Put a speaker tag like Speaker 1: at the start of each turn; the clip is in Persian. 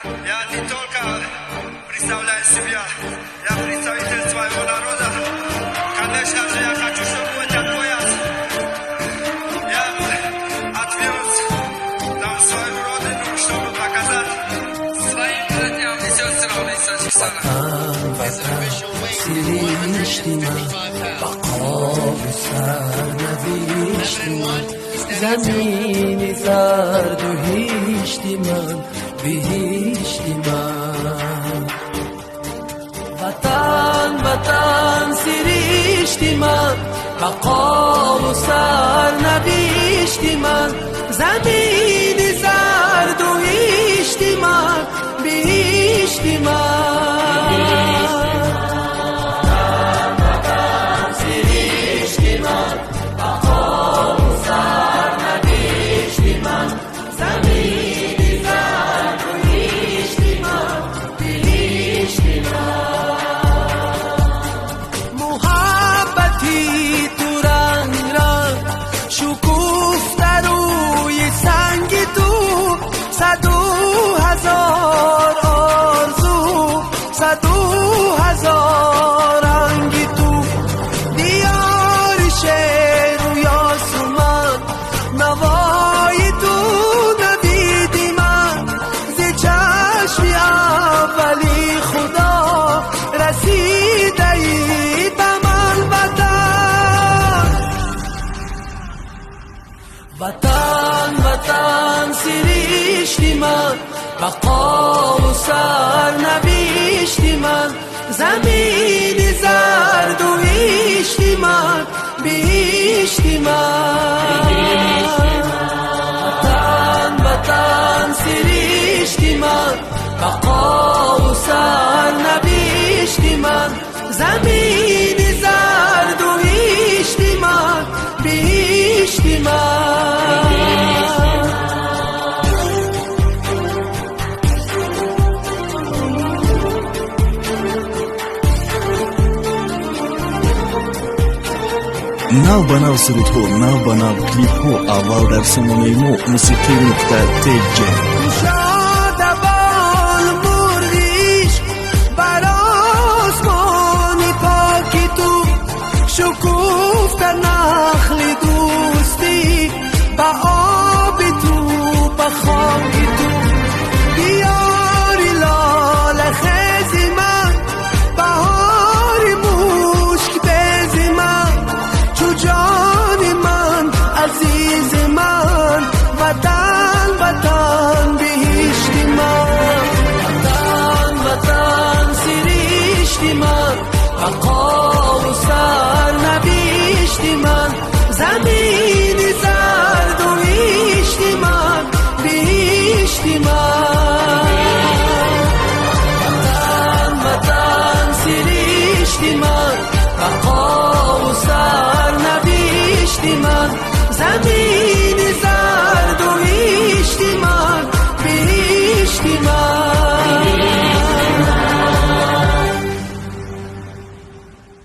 Speaker 1: Я не только представляю себя, я представитель своего народа. Конечно же, я хочу, чтобы этот пояс я отвез на свою родину, чтобы показать своим братьям и сестрам из Таджикистана.
Speaker 2: زمین زرد و هیشتی من بهشتی من وطن وطن سریشتی من بقا و سرنوشتی من زمین زرد و هیشتی من بهشتی من وطن وطن سریشتی من بقا و سرنوشتی من زمین زرد و هیشتی من بهشتی من وطن وطن سریشتی من بقا و سرنوشتی من زمین زرد و هیشتی من بهشتی من
Speaker 3: نو بناو سرودها نو بناو کلیپ ها اول در سامانه ما موسیقی نقطه تیجه
Speaker 2: شادبان مرغیش بر آسمانی پاکی تو شکوفت نخل دوستی با آب تو با خاکی تو بیاری لال خیزی من بهاری مشک بیزی من تو جان من عزیز من وطن وطن بهشتی من وطن وطن سریشتی من بقا و سرنوشتی من زمین زرد و هیشتی من بهشتی من وطن وطن سریشتی من بقا و سرنوشتی من زمین